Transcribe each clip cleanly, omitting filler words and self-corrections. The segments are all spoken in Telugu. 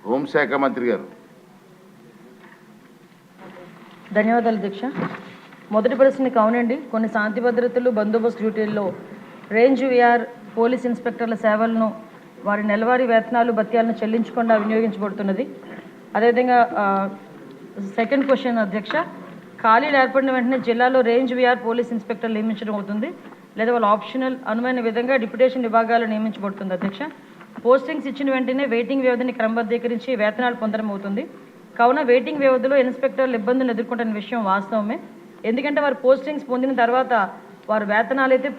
హోంశాఖ మంత్రి గారు. ధన్యవాదాలు అధ్యక్ష. మొదటి ప్రశ్నకి అవునండి, కొన్ని శాంతి భద్రతలు బందోబస్తు డ్యూటీల్లో రేంజ్ విఆర్ పోలీస్ ఇన్స్పెక్టర్ల సేవలను వారి నెలవారీ వేతనాలు భత్యాలను చెల్లించకుండా వినియోగించబడుతున్నది. అదేవిధంగా సెకండ్ క్వశ్చన్ అధ్యక్ష, ఖాళీలు ఏర్పడిన వెంటనే జిల్లాలో రేంజ్ విఆర్ పోలీస్ ఇన్స్పెక్టర్లు నియమించడం అవుతుంది, లేదా వాళ్ళ ఆప్షనల్ అనుమైన విధంగా డిప్యుటేషన్ విభాగాలు నియమించబడుతుంది అధ్యక్ష. పోస్టింగ్స్ ఇచ్చిన వెంటనే వెయిటింగ్ వ్యవధిని క్రమబద్ధీకరించి వేతనాలు పొందడం అవుతుంది. కావున వెయిటింగ్ వ్యవధిలో ఇన్స్పెక్టర్లు ఇబ్బందులు ఎదుర్కొంటున్న విషయం వాస్తవమే. ఎందుకంటే వారు పోస్టింగ్స్ పొందిన తర్వాత వారు వేతనాలు అయితే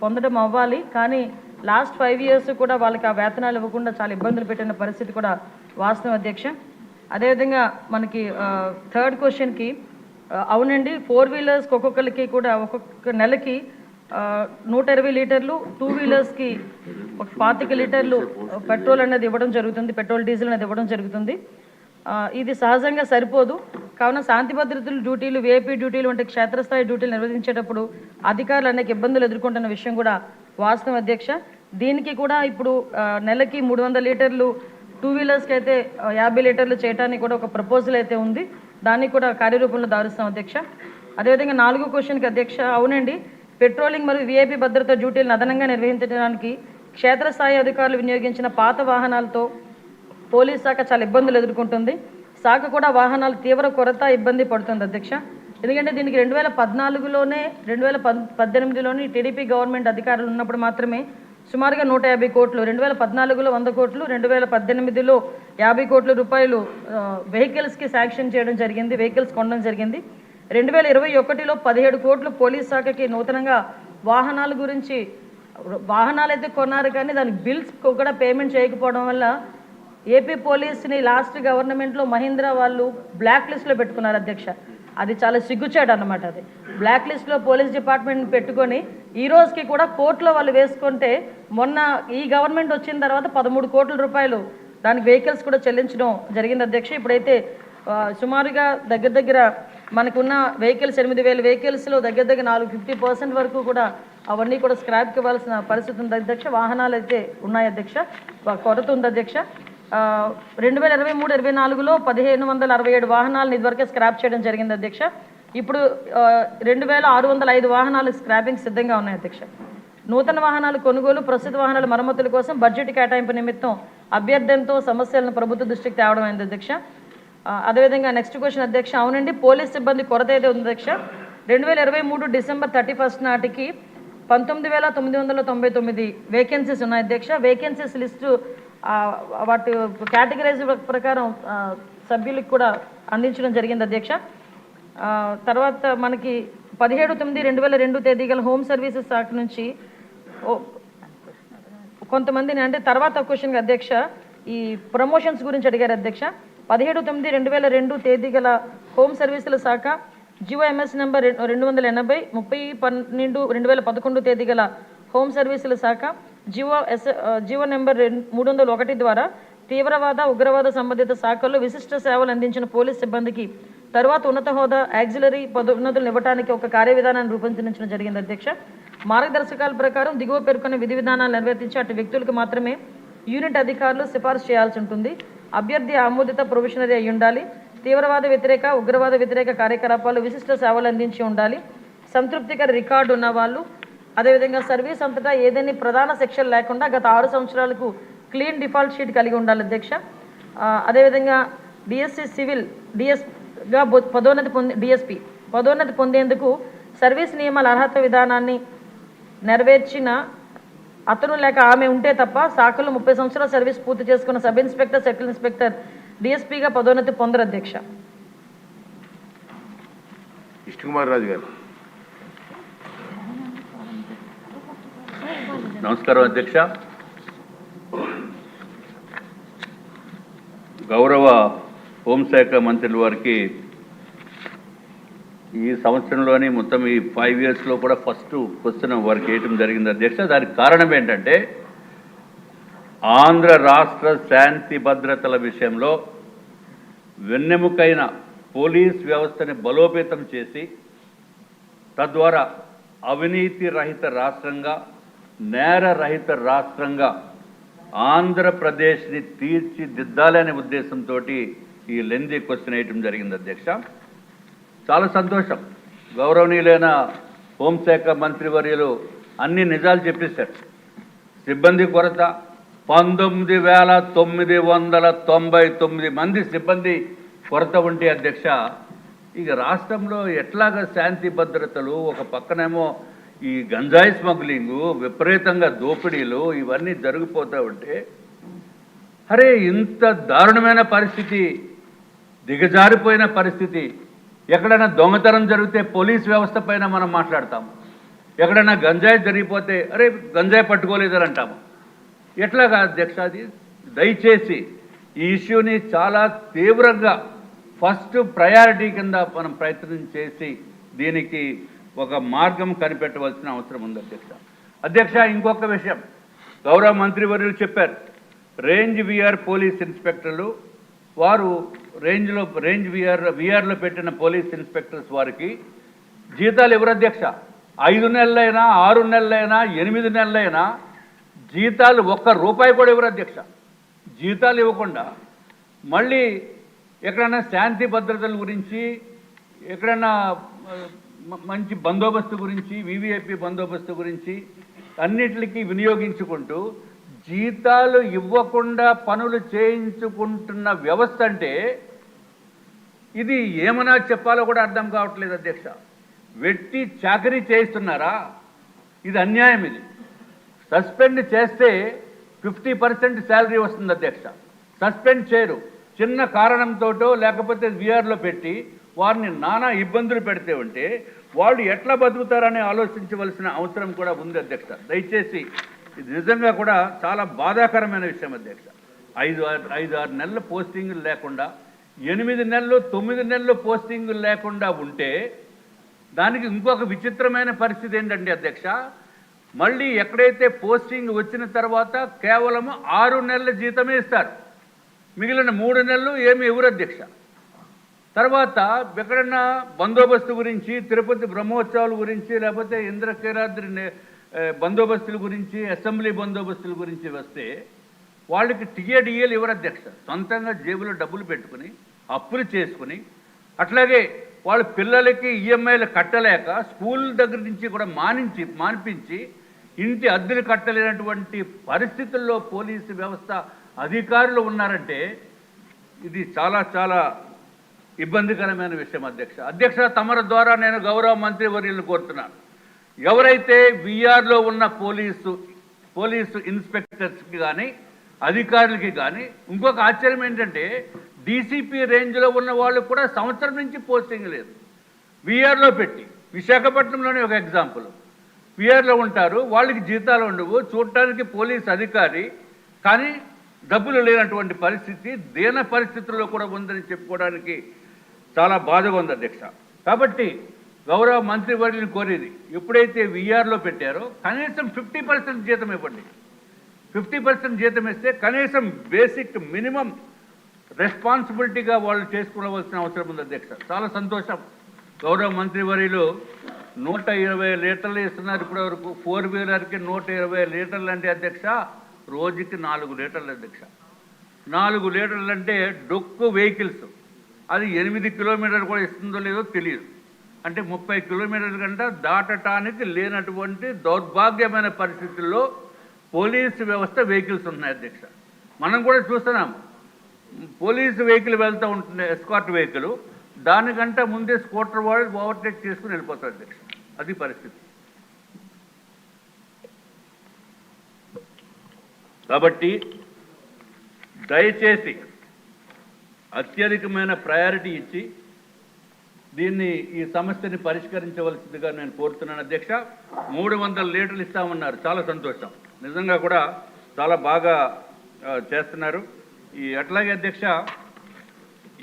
పొందడం అవ్వాలి, కానీ లాస్ట్ 5 years కూడా వాళ్ళకి ఆ వేతనాలు ఇవ్వకుండా చాలా ఇబ్బందులు పెట్టిన పరిస్థితి కూడా వాస్తవం అధ్యక్ష. అదేవిధంగా మనకి థర్డ్ క్వశ్చన్కి అవునండి, 4 wheelers ఒక్కొక్కరికి కూడా ఒక్కొక్క నెలకి 120 లీటర్లు, 2 wheelersకి 25 లీటర్లు పెట్రోల్ అనేది ఇవ్వడం జరుగుతుంది, పెట్రోల్ డీజిల్ అనేది ఇవ్వడం జరుగుతుంది. ఇది సహజంగా సరిపోదు. కావున శాంతి భద్రతలు డ్యూటీలు, విఐపీ డ్యూటీలు వంటి క్షేత్రస్థాయి డ్యూటీలు నిర్వహించేటప్పుడు అధికారులు అనేక ఇబ్బందులు ఎదుర్కొంటున్న విషయం కూడా వాస్తవం అధ్యక్ష. దీనికి కూడా ఇప్పుడు నెలకి 300 లీటర్లు, 2 wheelersకి అయితే 50 లీటర్లు చేయడానికి కూడా ఒక ప్రపోజల్ అయితే ఉంది. దాన్ని కూడా కార్యరూపంలో దారుస్తాం అధ్యక్ష. అదేవిధంగా 4వ క్వశ్చన్కి అధ్యక్ష, అవునండి, పెట్రోలింగ్ మరియు విఐపీ భద్రతా డ్యూటీలను అదనంగా నిర్వహించడానికి క్షేత్రస్థాయి అధికారులు వినియోగించిన పాత వాహనాలతో పోలీస్ శాఖ చాలా ఇబ్బందులు ఎదుర్కొంటుంది. శాఖ కూడా వాహనాలు తీవ్ర కొరత ఇబ్బంది పడుతుంది అధ్యక్ష. ఎందుకంటే దీనికి 2014లోనే 2018లోని టీడీపీ గవర్నమెంట్ అధికారులు ఉన్నప్పుడు మాత్రమే సుమారుగా 150 కోట్లు, 2014లో 100 కోట్లు, 2018లో 50 కోట్ల రూపాయలు వెహికల్స్కి శాంక్షన్ చేయడం జరిగింది, వెహికల్స్ కొనడం జరిగింది. 2021లో 17 కోట్లు పోలీస్ శాఖకి నూతనంగా వాహనాల గురించి వాహనాలు అయితే కొన్నారు, కానీ దానికి బిల్స్ కూడా పేమెంట్ చేయకపోవడం వల్ల ఏపీ పోలీస్ని లాస్ట్ గవర్నమెంట్లో మహీంద్రా వాళ్ళు బ్లాక్ లిస్ట్లో పెట్టుకున్నారు అధ్యక్ష. అది చాలా సిగ్గుచేటు అన్నమాట. అది బ్లాక్ లిస్ట్లో పోలీస్ డిపార్ట్మెంట్ పెట్టుకొని ఈ రోజుకి కూడా కోర్టులో వాళ్ళు వేసుకుంటే, మొన్న ఈ గవర్నమెంట్ వచ్చిన తర్వాత 13 కోట్ల రూపాయలు దానికి వెహికల్స్ కూడా చెల్లించడం జరిగింది అధ్యక్ష. ఇప్పుడైతే సుమారుగా దగ్గర మనకున్న వెహికల్స్ 8,000 వెహికల్స్లో దగ్గర 50% వరకు కూడా అవన్నీ కూడా స్క్రాప్కి ఇవ్వాల్సిన పరిస్థితి ఉంది అధ్యక్ష. వాహనాలు అయితే ఉన్నాయి అధ్యక్ష, కొరత ఉంది అధ్యక్ష. 2023-24లో 1,567 వాహనాలను ఇదివరకే స్క్రాప్ చేయడం జరిగింది అధ్యక్ష. ఇప్పుడు 2,605 వాహనాలు స్క్రాపింగ్ సిద్ధంగా ఉన్నాయి అధ్యక్ష. నూతన వాహనాల కొనుగోలు, ప్రస్తుత వాహనాల మరమ్మతుల కోసం బడ్జెట్ కేటాయింపు నిమిత్తం అభ్యర్థనతో సమస్యలను ప్రభుత్వ దృష్టికి తేవడం అయింది అధ్యక్ష. అదేవిధంగా నెక్స్ట్ క్వశ్చన్ అధ్యక్ష, అవునండి, పోలీస్ సిబ్బంది కొరత అయితే ఉంది అధ్యక్ష. 2023 December 31 నాటికి 19,999 వేకెన్సీస్ ఉన్నాయి అధ్యక్ష. వేకెన్సీస్ లిస్టు వాటి కేటగిరైజ్ ప్రకారం సభ్యులకు కూడా అందించడం జరిగింది అధ్యక్ష. తర్వాత మనకి 17/9/2002 తేదీ గల హోమ్ సర్వీసెస్ శాఖ నుంచి కొంతమందిని, అంటే తర్వాత క్వశ్చన్ అధ్యక్ష, ఈ ప్రమోషన్స్ గురించి అడిగారు అధ్యక్ష. 17/9/2002 తేదీ గల హోమ్ సర్వీసుల శాఖ జియో ఎంఎస్ నెంబర్ 280, 30/12/2011 తేదీ గల హోమ్ సర్వీసుల శాఖ జియో నెంబర్ 301 ద్వారా తీవ్రవాద, ఉగ్రవాద సంబంధిత శాఖల్లో విశిష్ట సేవలు అందించిన పోలీస్ సిబ్బందికి తర్వాత ఉన్నత హోదా, యాక్సిలరీ పదోన్నతులను ఇవ్వడానికి ఒక కార్యవిధానాన్ని రూపొందించడం జరిగింది అధ్యక్ష. మార్గదర్శకాల ప్రకారం దిగువ పేర్కొన్న విధి విధానాలు నిర్వర్తించి అటు వ్యక్తులకు మాత్రమే యూనిట్ అధికారులు సిఫార్సు చేయాల్సి ఉంటుంది. అభ్యర్థి ఆమోదిత ప్రొఫెషనరీ అయి ఉండాలి. తీవ్రవాద వ్యతిరేక, ఉగ్రవాద వ్యతిరేక కార్యకలాపాలు విశిష్ట సేవలు అందించి ఉండాలి. సంతృప్తికర రికార్డు ఉన్నవాళ్ళు, అదేవిధంగా సర్వీస్ అంతటా ఏదైనా ప్రధాన సెక్షన్ లేకుండా గత 6 సంవత్సరాలకు క్లీన్ డిఫాల్ట్ షీట్ కలిగి ఉండాలి అధ్యక్ష. అదేవిధంగా డిఎస్సి సివిల్ డిఎస్గా డిఎస్పి పదోన్నతి పొందేందుకు సర్వీస్ నియమాల అర్హత విధానాన్ని నెరవేర్చిన అతను లేక ఆమె ఉంటే తప్ప శాఖలో 30 సంవత్సరాల సర్వీస్ పూర్తి చేసుకున్న సబ్ ఇన్స్పెక్టర్, సర్కిల్ ఇన్స్పెక్టర్ డిఎస్పీగా పదోన్నతి పొందరు అధ్యక్ష. కృష్ణకుమార్ రాజు గారు. నమస్కారం అధ్యక్ష. గౌరవ హోంశాఖ మంత్రుల వారికి ఈ సంవత్సరంలోని మొత్తం ఈ 5 yearsలో కూడా ఫస్ట్ క్వశ్చన్ వారికి వేయటం జరిగింది అధ్యక్ష. దానికి కారణం ఏంటంటే, ఆంధ్ర రాష్ట్ర శాంతి భద్రతల విషయంలో వెన్నెముకైన పోలీస్ వ్యవస్థని బలోపేతం చేసి తద్వారా అవినీతి రహిత రాష్ట్రంగా, నేర రహిత రాష్ట్రంగా ఆంధ్రప్రదేశ్ని తీర్చిదిద్దాలనే ఉద్దేశంతో ఈ లెందీ క్వశ్చన్ వేయటం జరిగింది అధ్యక్ష. చాలా సంతోషం, గౌరవనీయులైన హోంశాఖ మంత్రివర్యులు అన్ని నిజాలు చెప్పేశారు. సిబ్బంది కొరత 19,999 మంది సిబ్బంది కొరత ఉంటే అధ్యక్ష, ఇక రాష్ట్రంలో ఎట్లాగా శాంతి భద్రతలు, ఒక పక్కనేమో ఈ గంజాయి స్మగ్లింగు, విపరీతంగా దోపిడీలు ఇవన్నీ జరిగిపోతూ ఉంటే, అరే ఇంత దారుణమైన పరిస్థితి, దిగజారిపోయిన పరిస్థితి, ఎక్కడైనా దొంగతనం జరిగితే పోలీస్ వ్యవస్థ పైన మనం మాట్లాడతాము, ఎక్కడైనా గంజాయి జరిగిపోతే అరే గంజాయి పట్టుకోలేదని అంటాము. ఎట్లాగా అధ్యక్ష అది? దయచేసి ఈ ఇష్యూని చాలా తీవ్రంగా ఫస్ట్ ప్రయారిటీ కింద మనం ప్రయత్నం చేసి దీనికి ఒక మార్గం కనిపెట్టవలసిన అవసరం ఉంది అధ్యక్ష. అధ్యక్ష, ఇంకొక విషయం గౌరవ మంత్రివర్యులు చెప్పారు, రేంజ్ విఆర్ పోలీస్ ఇన్స్పెక్టర్లు వారు రేంజ్ విఆర్లో పెట్టిన పోలీస్ ఇన్స్పెక్టర్స్ వారికి జీతాలు ఎవరు అధ్యక్ష? 5 నెలలైనా 6 నెలలైనా 8 నెలలైనా జీతాలు ₹1 కూడా ఎవరు అధ్యక్ష? జీతాలు ఇవ్వకుండా మళ్ళీ ఎక్కడైనా శాంతి భద్రతల గురించి, ఎక్కడైనా మంచి బందోబస్తు గురించి, వివిఐపి బందోబస్తు గురించి అన్నిటికీ వినియోగించుకుంటూ జీతాలు ఇవ్వకుండా పనులు చేయించుకుంటున్న వ్యవస్థ అంటే ఇది ఏమన్నా చెప్పాలో కూడా అర్థం కావట్లేదు అధ్యక్ష. వెట్టి చాకరీ చేయిస్తున్నారా? ఇది అన్యాయం. ఇది సస్పెండ్ చేస్తే 50% శాలరీ వస్తుంది అధ్యక్ష. సస్పెండ్ చేయరు, చిన్న కారణంతోటో లేకపోతే విఆర్లో పెట్టి వారిని నానా ఇబ్బందులు పెడితే ఉంటే వాళ్ళు ఎట్లా బతుకుతారని ఆలోచించవలసిన అవసరం కూడా ఉంది అధ్యక్ష. దయచేసి ఇది నిజంగా కూడా చాలా బాధాకరమైన విషయం అధ్యక్ష. 5-6 నెలల పోస్టింగులు లేకుండా, 8 నెలలు 9 నెలలు పోస్టింగులు లేకుండా ఉంటే దానికి ఇంకొక విచిత్రమైన పరిస్థితి ఏంటంటే అధ్యక్ష, మళ్ళీ ఎక్కడైతే పోస్టింగ్ వచ్చిన తర్వాత కేవలం 6 నెలల జీతమే ఇస్తారు, మిగిలిన 3 నెలలు ఏమి ఎవరు అధ్యక్ష. తర్వాత ఎక్కడన్నా బందోబస్తు గురించి, తిరుపతి బ్రహ్మోత్సవాల గురించి, లేకపోతే ఇంద్రకీలాద్రి బందోబస్తుల గురించి, అసెంబ్లీ బందోబస్తుల గురించి వస్తే వాళ్ళకి టీఏడిఏలు ఎవరు అధ్యక్ష? సొంతంగా జేబులో డబ్బులు పెట్టుకుని అప్పులు చేసుకుని, అట్లాగే వాళ్ళ పిల్లలకి ఈఎంఐలు కట్టలేక స్కూల్ దగ్గర నుంచి కూడా మానిపించి ఇంటి అద్దెలు కట్టలేనటువంటి పరిస్థితుల్లో పోలీసు వ్యవస్థ అధికారులు ఉన్నారంటే ఇది చాలా చాలా ఇబ్బందికరమైన విషయం అధ్యక్ష. తమరి ద్వారా నేను గౌరవ మంత్రివర్యులను కోరుతున్నాను, ఎవరైతే విఆర్లో ఉన్న పోలీసు ఇన్స్పెక్టర్స్కి కానీ అధికారులకి కానీ ఇంకొక ఆశ్చర్యం ఏంటంటే డీసీపీ రేంజ్లో ఉన్న వాళ్ళు కూడా సంవత్సరం నుంచి పోస్టింగ్ లేదు. విఆర్లో పెట్టి, విశాఖపట్నంలోనే ఒక ఎగ్జాంపుల్, విఆర్లో ఉంటారు, వాళ్ళకి జీతాలు ఉండవు, చూడటానికి పోలీస్ అధికారి కానీ డబ్బులు లేనటువంటి పరిస్థితి, దీన పరిస్థితుల్లో కూడా ఉందని చెప్పుకోవడానికి చాలా బాధగా ఉంది అధ్యక్ష. కాబట్టి గౌరవ మంత్రివర్యులను కోరేది, ఎప్పుడైతే విఆర్లో పెట్టారో కనీసం 50% జీతం ఇవ్వండి. 50% జీతం ఇస్తే కనీసం బేసిక్ మినిమం రెస్పాన్సిబిలిటీగా వాళ్ళు చేసుకోవలసిన అవసరం ఉంది అధ్యక్ష. చాలా సంతోషం, గౌరవ మంత్రివర్యులు 120 లీటర్లు ఇస్తున్నారు ఇప్పటివరకు. 4 వీలర్కి 120 లీటర్లు అంటే అధ్యక్ష రోజుకి 4 లీటర్లు అధ్యక్ష. 4 లీటర్లు అంటే డొక్కు వెహికల్స్, అది 8 కిలోమీటర్లు కూడా ఇస్తుందో లేదో తెలియదు. అంటే 30 కిలోమీటర్ల కంటే దాటటానికి లేనటువంటి దౌర్భాగ్యమైన పరిస్థితుల్లో పోలీసు వ్యవస్థ వెహికల్స్ ఉన్నాయి అధ్యక్ష. మనం కూడా చూస్తున్నాము, పోలీసు వెహికల్ వెళ్తూ ఉంటుంది, ఎస్కార్ట్ వెహికల్, దానికంటే ముందే స్కూటర్ వాళ్ళు ఓవర్టేక్ చేసుకుని వెళ్ళిపోతారు అధ్యక్ష. అది పరిస్థితి. కాబట్టి దయచేసి అత్యధికమైన ప్రయారిటీ ఇచ్చి దీన్ని ఈ సమస్యని పరిష్కరించవలసిందిగా నేను కోరుతున్నాను అధ్యక్ష. 300 లీటర్లు ఇస్తామన్నారు, చాలా సంతోషం, నిజంగా కూడా చాలా బాగా చేస్తున్నారు. అట్లాగే అధ్యక్ష,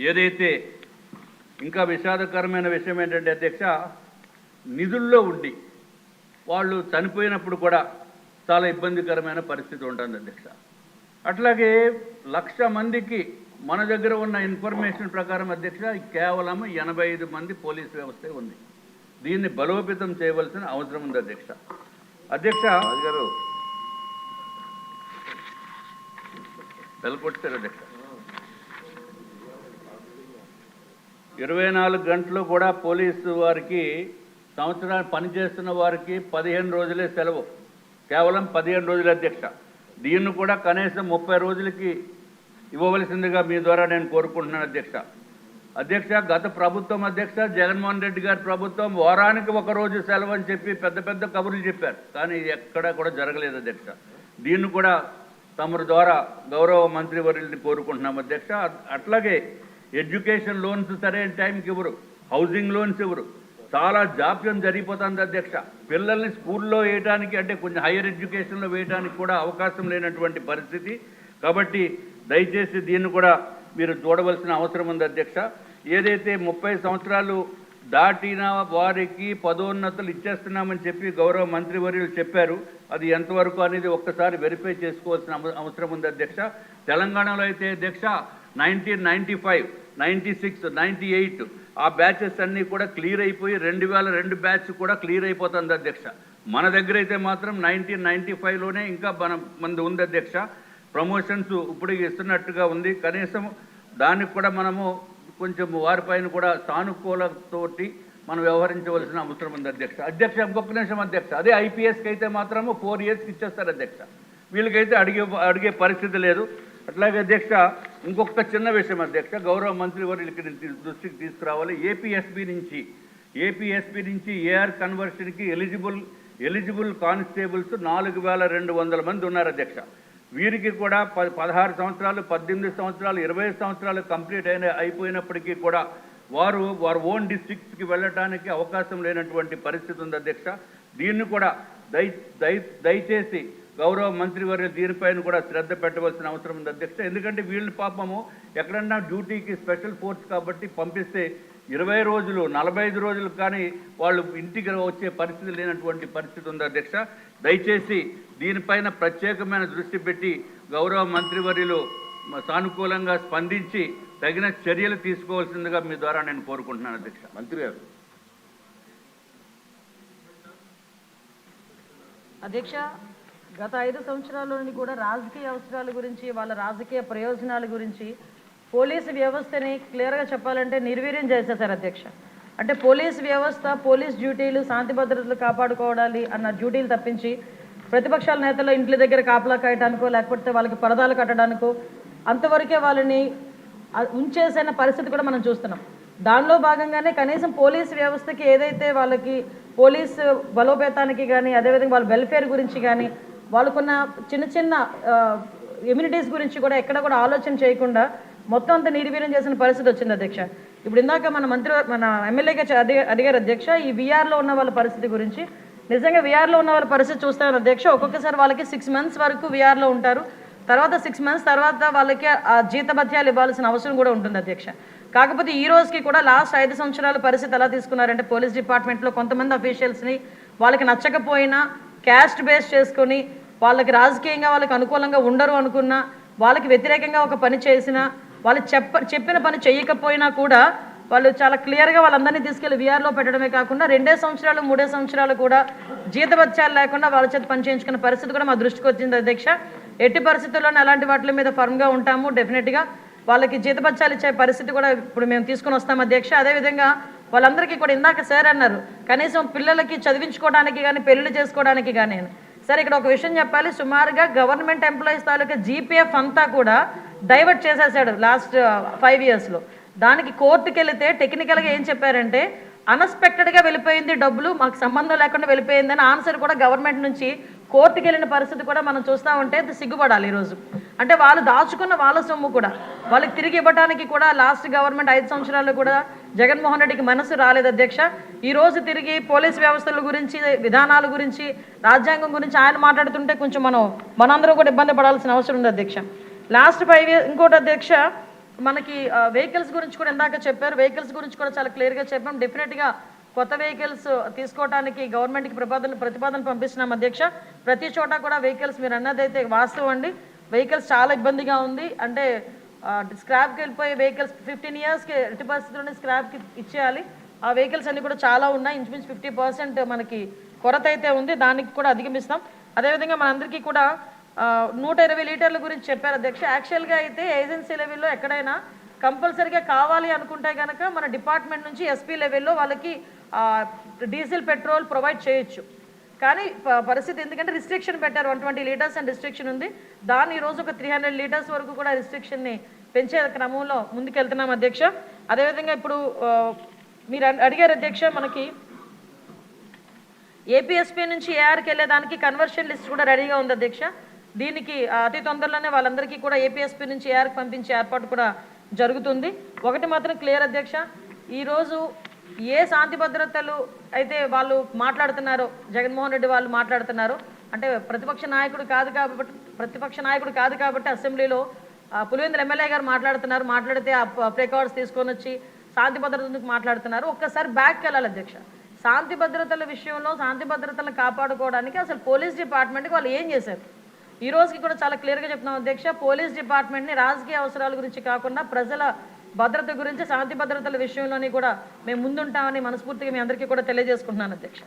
ఏదైతే ఇంకా విషాదకరమైన విషయం ఏంటంటే అధ్యక్ష, నిధుల్లో ఉండి వాళ్ళు చనిపోయినప్పుడు కూడా చాలా ఇబ్బందికరమైన పరిస్థితి ఉంటుంది అధ్యక్ష. అట్లాగే 1,00,000 మందికి మన దగ్గర ఉన్న ఇన్ఫర్మేషన్ ప్రకారం అధ్యక్ష కేవలం 85 మంది పోలీసు వ్యవస్థ ఉంది. దీన్ని బలోపేతం చేయవలసిన అవసరం ఉంది అధ్యక్ష. వెలకొట్టారు అధ్యక్ష. 24 గంటలు కూడా పోలీసు వారికి సంవత్సరాలు పనిచేస్తున్న వారికి 15 రోజులే సెలవు, కేవలం 15 రోజుల అధ్యక్ష. దీన్ని కూడా కనీసం 30 రోజులకి ఇవ్వవలసిందిగా మీ ద్వారా నేను కోరుకుంటున్నాను అధ్యక్ష. అధ్యక్ష, గత ప్రభుత్వం అధ్యక్ష జగన్మోహన్ రెడ్డి గారి ప్రభుత్వం వారానికి 1 రోజు సెలవు అని చెప్పి పెద్ద పెద్ద కబుర్లు చెప్పారు, కానీ ఎక్కడా కూడా జరగలేదు అధ్యక్ష. దీన్ని కూడా తమరి ద్వారా గౌరవ మంత్రివర్యుల్ని కోరుకుంటున్నాం అధ్యక్ష. అట్లాగే ఎడ్యుకేషన్ లోన్స్ సరైన టైంకి ఇవ్వరు, హౌసింగ్ లోన్స్ ఇవ్వరు, చాలా జాప్యం జరిగిపోతుంది అధ్యక్ష. పిల్లల్ని స్కూల్లో వేయడానికి అంటే కొంచెం హైయర్ ఎడ్యుకేషన్లో వేయడానికి కూడా అవకాశం లేనటువంటి పరిస్థితి. కాబట్టి దయచేసి దీన్ని కూడా మీరు చూడవలసిన అవసరం ఉంది అధ్యక్ష. ఏదైతే 30 సంవత్సరాలు దాటిన వారికి పదోన్నతులు ఇచ్చేస్తున్నామని చెప్పి గౌరవ మంత్రివర్యులు చెప్పారు, అది ఎంతవరకు అనేది ఒక్కసారి వెరిఫై చేసుకోవాల్సిన అవసరం ఉంది అధ్యక్ష. తెలంగాణలో అయితే అధ్యక్ష 1995, 96, 98 ఆ బ్యాచెస్ అన్నీ కూడా క్లియర్ అయిపోయి 2002 బ్యాచ్ కూడా క్లియర్ అయిపోతుంది అధ్యక్ష. మన దగ్గర అయితే మాత్రం 1995లోనే ఇంకా మనది ఉంది అధ్యక్ష. ప్రమోషన్స్ ఇప్పుడు ఇస్తున్నట్టుగా ఉంది. కనీసం దానికి కూడా మనము కొంచెం వారిపైన కూడా సానుకూలతోటి మనం వ్యవహరించవలసిన అవసరం ఉంది అధ్యక్ష. అధ్యక్ష, ఇంకొక నిమిషం అధ్యక్ష. అదే ఐపీఎస్కి అయితే మాత్రము 4 ఇయర్స్కి ఇచ్చేస్తారు అధ్యక్ష, వీళ్ళకైతే అడిగే పరిస్థితి లేదు. అట్లాగే అధ్యక్ష, ఇంకొక చిన్న విషయం అధ్యక్ష, గౌరవ మంత్రివర్యులకి దృష్టికి తీసుకురావాలి. ఏపీఎస్పీ నుంచి ఏఆర్ కన్వర్షన్కి ఎలిజిబుల్ కానిస్టేబుల్స్ 4200 మంది ఉన్నారు అధ్యక్ష. వీరికి కూడా 16 సంవత్సరాలు, 18 సంవత్సరాలు, 20 సంవత్సరాలు కంప్లీట్ అయిపోయినప్పటికీ కూడా వారు ఓన్ డిస్ట్రిక్ట్స్కి వెళ్ళటానికి అవకాశం లేనటువంటి పరిస్థితి ఉంది అధ్యక్ష. దీన్ని కూడా దయచేసి గౌరవ మంత్రివర్యులు దీనిపైన కూడా శ్రద్ధ పెట్టవలసిన అవసరం ఉంది అధ్యక్ష. ఎందుకంటే వీళ్ళు పాపము ఎక్కడన్నా డ్యూటీకి స్పెషల్ ఫోర్స్ కాబట్టి పంపిస్తే 20 రోజులు, 45 రోజులు కానీ వాళ్ళు ఇంటికి వచ్చే పరిస్థితి లేనటువంటి పరిస్థితి ఉంది అధ్యక్ష. దయచేసి దీనిపైన ప్రత్యేకమైన దృష్టి పెట్టి గౌరవ మంత్రివర్యులు సానుకూలంగా స్పందించి తగిన చర్యలు తీసుకోవాల్సిందిగా మీ ద్వారా నేను కోరుకుంటున్నాను అధ్యక్ష. మంత్రి గారు. అధ్యక్ష, గత 5 సంవత్సరాల్లోని కూడా రాజకీయ అవసరాల గురించి, వాళ్ళ రాజకీయ ప్రయోజనాల గురించి పోలీసు వ్యవస్థని క్లియర్గా చెప్పాలంటే నిర్వీర్యం చేసేశారు అధ్యక్ష. అంటే పోలీసు వ్యవస్థ, పోలీస్ డ్యూటీలు శాంతి భద్రతలు కాపాడుకోవాలి అన్న డ్యూటీలు తప్పించి ప్రతిపక్షాల నేతలు ఇంటి దగ్గర కాపలా కాయటానికో లేకపోతే వాళ్ళకి పరదాలు కట్టడానికో అంతవరకే వాళ్ళని ఉంచేసిన పరిస్థితి కూడా మనం చూస్తున్నాం. దానిలో భాగంగానే కనీసం పోలీసు వ్యవస్థకి ఏదైతే వాళ్ళకి పోలీసు బలోపేతానికి కానీ, అదేవిధంగా వాళ్ళ వెల్ఫేర్ గురించి కానీ, వాళ్ళకున్న చిన్న చిన్న ఇమ్యూనిటీస్ గురించి కూడా ఎక్కడ కూడా ఆలోచన చేయకుండా మొత్తం అంతా నిర్వీర్యం చేసిన పరిస్థితి వచ్చింది అధ్యక్ష. ఇప్పుడు ఇందాక మన ఎమ్మెల్యేగా అడిగారు అధ్యక్ష, ఈ వీఆర్లో ఉన్న వాళ్ళ పరిస్థితి గురించి. నిజంగా వీఆర్లో ఉన్న వాళ్ళ పరిస్థితి చూస్తాను అధ్యక్ష, ఒక్కొక్కసారి వాళ్ళకి 6 months వరకు వీఆర్లో ఉంటారు, తర్వాత 6 months తర్వాత వాళ్ళకి ఆ జీతభత్యాలు ఇవ్వాల్సిన అవసరం కూడా ఉంటుంది అధ్యక్ష. కాకపోతే ఈ రోజుకి కూడా లాస్ట్ 5 సంవత్సరాల పరిస్థితి ఎలా తీసుకున్నారంటే పోలీస్ డిపార్ట్మెంట్లో కొంతమంది అఫీషియల్స్ని వాళ్ళకి నచ్చకపోయినా క్యాస్ట్ బేస్ చేసుకొని వాళ్ళకి రాజకీయంగా వాళ్ళకి అనుకూలంగా ఉండరు అనుకున్నా, వాళ్ళకి వ్యతిరేకంగా ఒక పని చేసినా, వాళ్ళు చెప్పిన పని చేయకపోయినా కూడా వాళ్ళు చాలా క్లియర్గా వాళ్ళందరినీ తీసుకెళ్లి వీఆర్లో పెట్టడమే కాకుండా 2 సంవత్సరాలు 3 సంవత్సరాలు కూడా జీతభత్యాలు లేకుండా వాళ్ళ చేత పని చేయించుకున్న పరిస్థితి కూడా మా దృష్టికి వచ్చింది అధ్యక్ష. ఎట్టి పరిస్థితుల్లోనే అలాంటి వాటి మీద ఫర్మ్గా ఉంటాము. డెఫినెట్గా వాళ్ళకి జీతభత్యాలు ఇచ్చే పరిస్థితి కూడా ఇప్పుడు మేము తీసుకుని వస్తాం అధ్యక్ష. అదేవిధంగా వాళ్ళందరికీ కూడా ఇందాక సార్ అన్నారు, కనీసం పిల్లలకి చదివించుకోవడానికి కానీ పెళ్లి చేసుకోవడానికి కానీ. సార్, ఇక్కడ ఒక విషయం చెప్పాలి, సుమారుగా గవర్నమెంట్ ఎంప్లాయీస్ తాలూకా జీపీఎఫ్ అంతా కూడా డైవర్ట్ చేసేసాడు లాస్ట్ 5 yearsలో. దానికి కోర్టుకి వెళితే టెక్నికల్గా ఏం చెప్పారంటే అన్ఎక్స్పెక్టెడ్గా వెళ్ళిపోయింది, డబ్బులు మాకు సంబంధం లేకుండా వెళ్ళిపోయిందని ఆన్సర్ కూడా గవర్నమెంట్ నుంచి కోర్టుకి వెళ్ళిన పరిస్థితి కూడా మనం చూస్తూ ఉంటే సిగ్గుపడాలి ఈరోజు. అంటే వాళ్ళు దాచుకున్న వాళ్ళ సొమ్ము కూడా వాళ్ళకి తిరిగి ఇవ్వడానికి కూడా లాస్ట్ గవర్నమెంట్ 5 సంవత్సరాల్లో కూడా జగన్మోహన్ రెడ్డికి మనసు రాలేదు అధ్యక్ష. ఈరోజు తిరిగి పోలీస్ వ్యవస్థల గురించి, విధానాల గురించి, రాజ్యాంగం గురించి ఆయన మాట్లాడుతుంటే కొంచెం మనందరం కూడా ఇబ్బంది పడాల్సిన అవసరం ఉంది అధ్యక్ష. లాస్ట్ 5 years ఇంకోటి అధ్యక్ష, మనకి వెహికల్స్ గురించి కూడా ఇందాక చెప్పారు, వెహికల్స్ గురించి కూడా చాలా క్లియర్గా చెప్పాం. డెఫినెట్గా కొత్త వెహికల్స్ తీసుకోవడానికి గవర్నమెంట్కి ప్రతిపాదన పంపిస్తున్నాం అధ్యక్ష. ప్రతి చోట కూడా వెహికల్స్ మీరు అన్నదైతే వాస్తవం అండి, వెహికల్స్ చాలా ఇబ్బందిగా ఉంది. అంటే స్క్రాప్కి వెళ్ళిపోయే వెహికల్స్ 15 yearsకి ఎట్టి పరిస్థితుల్లోనే స్క్రాప్కి ఇచ్చేయాలి. ఆ వెహికల్స్ అన్నీ కూడా చాలా ఉన్నాయి, ఇంచుమించు 50% మనకి కొరత అయితే ఉంది, దానికి కూడా అధిగమిస్తాం. అదేవిధంగా మనందరికీ కూడా 120 లీటర్ల గురించి చెప్పారు అధ్యక్ష. యాక్చువల్గా అయితే ఏజెన్సీ లెవెల్లో ఎక్కడైనా కంపల్సరీగా కావాలి అనుకుంటే కనుక మన డిపార్ట్మెంట్ నుంచి ఎస్పీ లెవెల్లో వాళ్ళకి డీజిల్ పెట్రోల్ ప్రొవైడ్ చేయొచ్చు. కానీ పరిస్థితి ఎందుకంటే రిస్ట్రిక్షన్ పెట్టారు, 120 లీటర్స్ అని రిస్ట్రిక్షన్ ఉంది. దాన్ని ఈరోజు ఒక 300 లీటర్స్ వరకు కూడా రిస్ట్రిక్షన్ని పెంచే క్రమంలో ముందుకెళ్తున్నాం అధ్యక్ష. అదేవిధంగా ఇప్పుడు మీరు అడిగారు అధ్యక్ష, మనకి ఏపీఎస్పీ నుంచి ఏఆర్కి వెళ్ళేదానికి కన్వర్షన్ లిస్ట్ కూడా రెడీగా ఉంది అధ్యక్ష. దీనికి అతి తొందరలోనే వాళ్ళందరికీ కూడా ఏపీఎస్పీ నుంచి ఏఆర్కి పంపించే ఏర్పాటు కూడా జరుగుతుంది. ఒకటి మాత్రం క్లియర్ అధ్యక్ష, ఈరోజు ఏ శాంతి భద్రతలు అయితే వాళ్ళు మాట్లాడుతున్నారో, జగన్మోహన్ రెడ్డి వాళ్ళు మాట్లాడుతున్నారో, అంటే ప్రతిపక్ష నాయకుడు కాదు కాబట్టి అసెంబ్లీలో పులివెందుల ఎమ్మెల్యే గారు మాట్లాడితే ఆ ప్రికార్డ్స్ తీసుకొని వచ్చి శాంతి భద్రతలకు మాట్లాడుతున్నారు. ఒక్కసారి బ్యాక్కి వెళ్ళాలి అధ్యక్ష. శాంతి భద్రతల విషయంలో శాంతి భద్రతలను కాపాడుకోవడానికి అసలు పోలీస్ డిపార్ట్మెంట్కి వాళ్ళు ఏం చేశారు ఈ రోజుకి కూడా చాలా క్లియర్గా చెప్తున్నాం అధ్యక్ష. పోలీస్ డిపార్ట్మెంట్ని రాజకీయ అవసరాల గురించి కాకుండా ప్రజల భద్రత గురించి, శాంతి భద్రతల విషయంలోని కూడా మేము ముందుంటామని మనస్ఫూర్తిగా మీ అందరికీ కూడా తెలియజేసుకుంటున్నాను అధ్యక్ష.